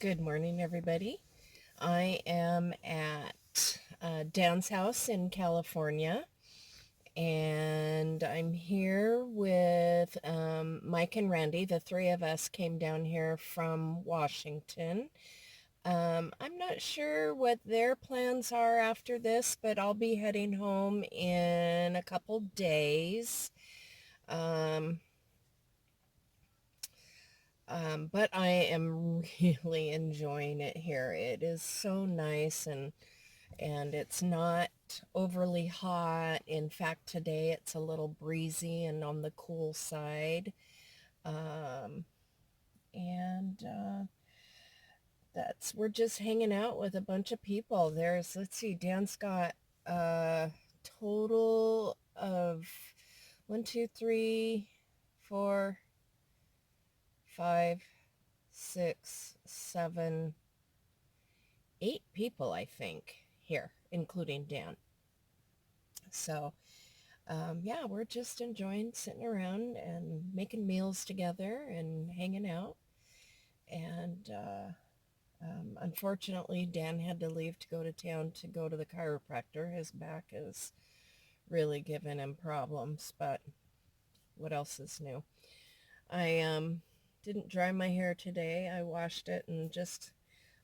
Good morning, everybody. I am at Dan's house in California, and I'm here with Mike and Randy. The three of us came down here from Washington. I'm not sure what their plans are after this, but I'll be heading home in a couple days. Um, but I am really enjoying it here. It is so nice and it's not overly hot. In fact, today it's a little breezy and on the cool side. Um, and we're just hanging out with a bunch of people. Let's see, Dan's got a total of one, two, three, four, five, six, seven, 8 people, I think, here, including Dan. So, yeah, we're just enjoying sitting around and making meals together and hanging out. And unfortunately, Dan had to leave to go to town to go to the chiropractor. His back is really giving him problems, but what else is new? I didn't dry my hair today. I washed it and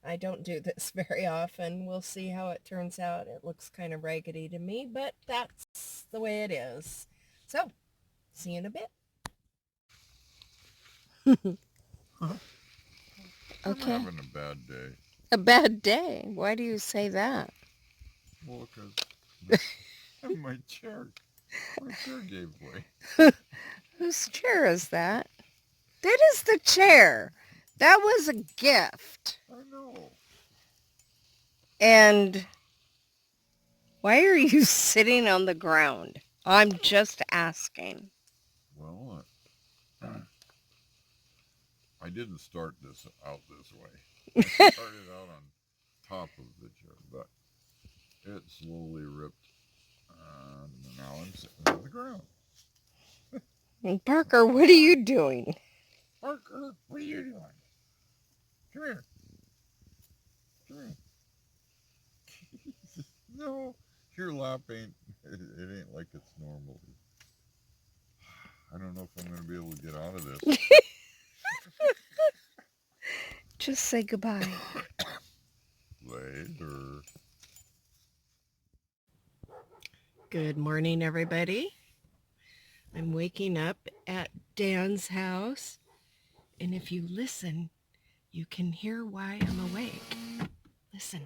I don't do this very often. We'll see how it turns out. It looks kind of raggedy to me, but that's the way it is. So, see you in a bit. I'm Okay. having a bad day. A bad day. Why do you say that? Well, because my chair gave way. Whose chair is that? That is the chair. That was a gift. I know. And why are you sitting on the ground? I'm just asking. Well, I didn't start this out this way. I started out on top of the chair, but it slowly ripped, and now I'm sitting on the ground. And Parker, what are you doing? Parker, what are you doing? Come here. Come here. No, your lap ain't. It ain't like it's normal. I don't know if I'm going to be able to get out of this. Just say goodbye. Later. Good morning, everybody. I'm waking up at Dan's house, and if you listen, you can hear why I'm awake. Listen.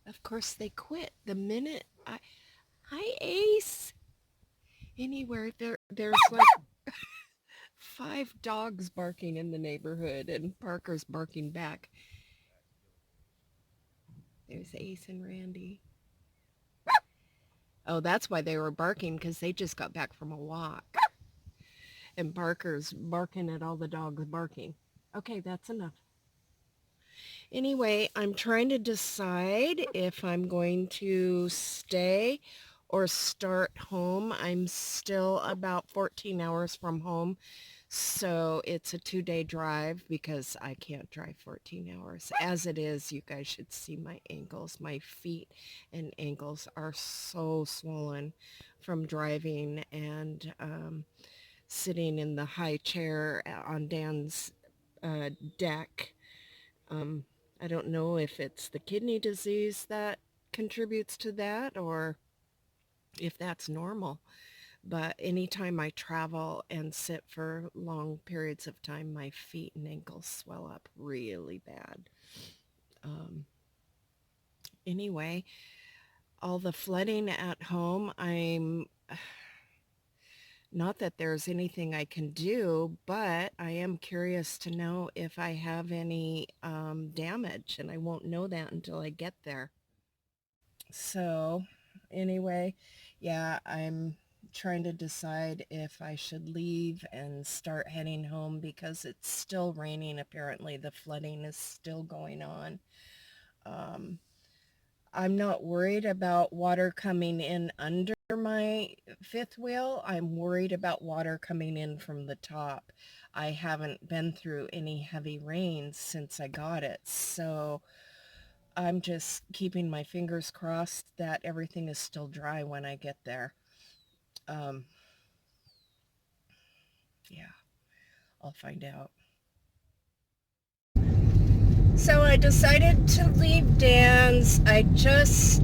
Of course, they quit the minute Hi, Ace. Anywhere there's like 5 dogs barking in the neighborhood, and Parker's barking back. There's Ace and Randy. Oh, that's why they were barking, because they just got back from a walk. And Parker's barking at all the dogs barking. Okay, that's enough. Anyway, I'm trying to decide if I'm going to stay or start home. I'm still about 14 hours from home. So it's a 2-day drive because I can't drive 14 hours. As it is, you guys should see my ankles. My feet and ankles are so swollen from driving and sitting in the high chair on Dan's deck. Um, I don't know if it's the kidney disease that contributes to that or if that's normal. But anytime I travel and sit for long periods of time, my feet and ankles swell up really bad. Um, anyway, all the flooding at home, I'm not that there's anything I can do, but I am curious to know if I have any damage, and I won't know that until I get there. So anyway, yeah, I'm trying to decide if I should leave and start heading home because it's still raining. Apparently the flooding is still going on. Um, I'm not worried about water coming in under my fifth wheel. I'm worried about water coming in from the top. I haven't been through any heavy rains since I got it, so I'm just keeping my fingers crossed that everything is still dry when I get there. Yeah, I'll find out. So I decided to leave Dan's. I just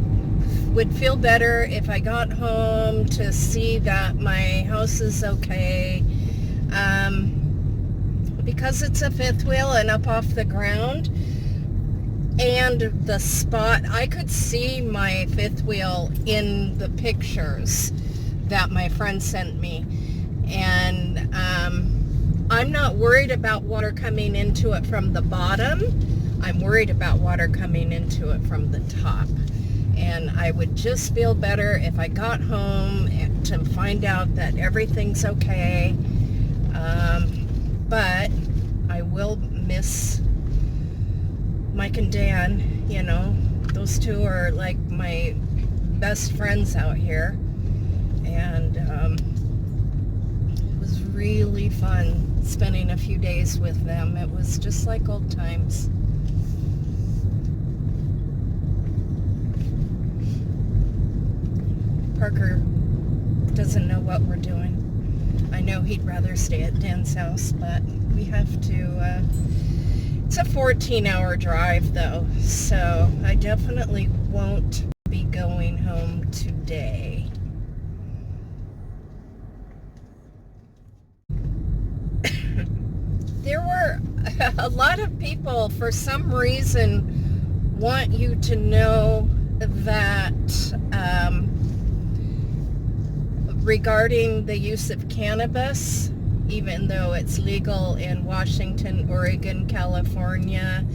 would feel better if I got home to see that my house is okay. Because it's a fifth wheel and up off the ground, and the spot, I could see my fifth wheel in the pictures that my friend sent me. And I'm not worried about water coming into it from the bottom. I'm worried about water coming into it from the top. And I would just feel better if I got home to find out that everything's okay. But I will miss Mike and Dan. You know, those two are like my best friends out here. And it was really fun spending a few days with them. It was just like old times. Parker doesn't know what we're doing. I know he'd rather stay at Dan's house, but we have to, it's a 14-hour drive though, so I definitely won't be going home today. There were a lot of people, for some reason, want you to know that regarding the use of cannabis, even though it's legal in Washington, Oregon, California,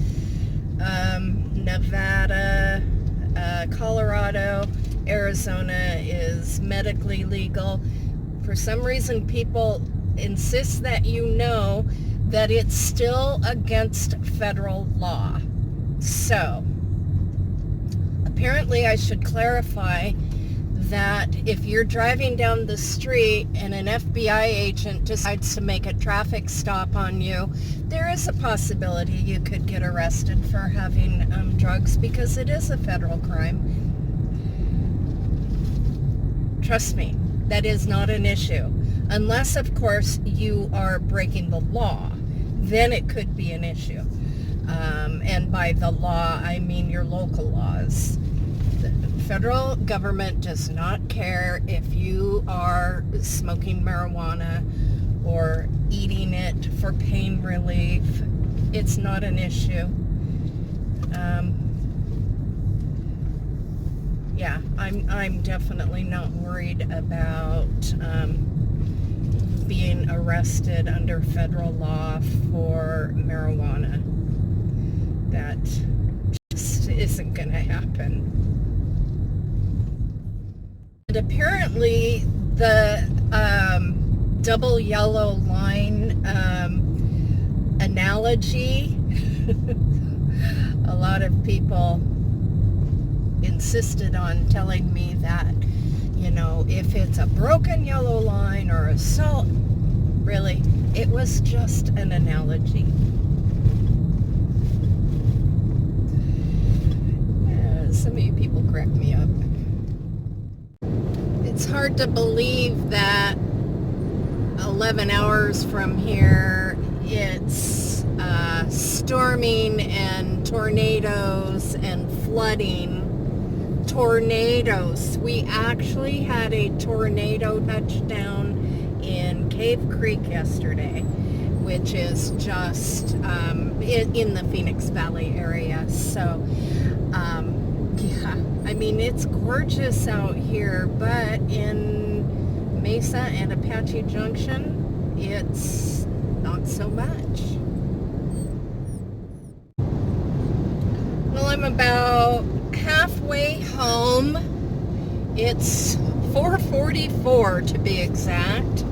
Nevada, Colorado, Arizona is medically legal. For some reason, people insist that you know that it's still against federal law. So, apparently I should clarify that if you're driving down the street and an FBI agent decides to make a traffic stop on you, there is a possibility you could get arrested for having drugs, because it is a federal crime. Trust me, that is not an issue. Unless, of course, you are breaking the law. Then it could be an issue. And by the law, I mean your local laws. The federal government does not care if you are smoking marijuana or eating it for pain relief. It's not an issue. Yeah, I'm definitely not worried about being arrested under federal law for marijuana. That just isn't going to happen. And apparently the double yellow line analogy, a lot of people insisted on telling me that, you know, if it's a broken yellow line or a salt, really, it was just an analogy. Some of you people crack me up. It's hard to believe that 11 hours from here it's storming and tornadoes and flooding. Tornadoes. We actually had a tornado touchdown in Cave Creek yesterday, which is just in the Phoenix Valley area. So yeah, I mean, it's gorgeous out here, but in Mesa and Apache Junction, it's not so much. Well, I'm about halfway home. It's 4:44 to be exact.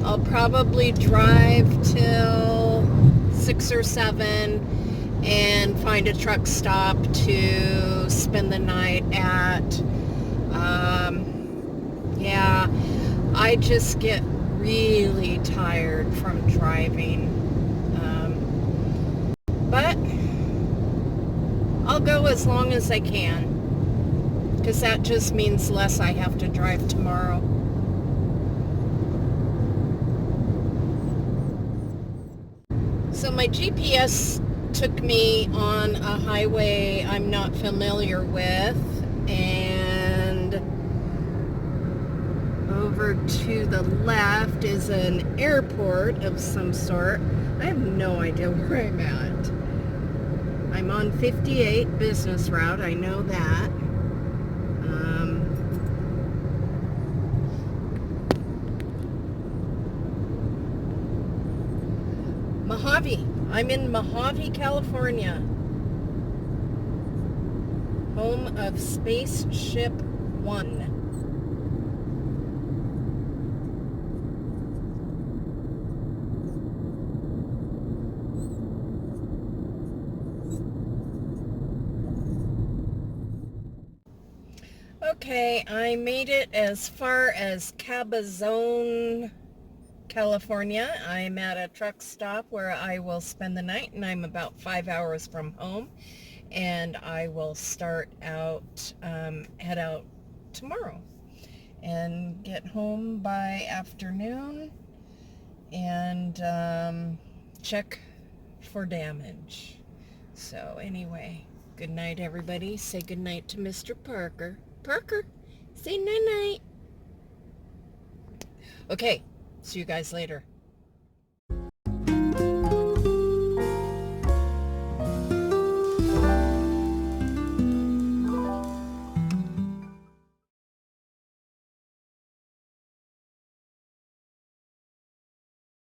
I'll probably drive till 6 or 7 and find a truck stop to spend the night at. Yeah, I just get really tired from driving. But I'll go as long as I can, because that just means less I have to drive tomorrow. So my GPS took me on a highway I'm not familiar with, and over to the left is an airport of some sort. I have no idea where I'm at. I'm on 58 business route, I know that. Mojave. I'm in Mojave, California. Home of Spaceship One. Okay, I made it as far as Cabazon, California. I'm at a truck stop where I will spend the night, and I'm about 5 hours from home, and I will head out tomorrow and get home by afternoon and check for damage. So anyway, good night, everybody. Say good night to Mr. Parker. Parker, say night-night. Okay, see you guys later.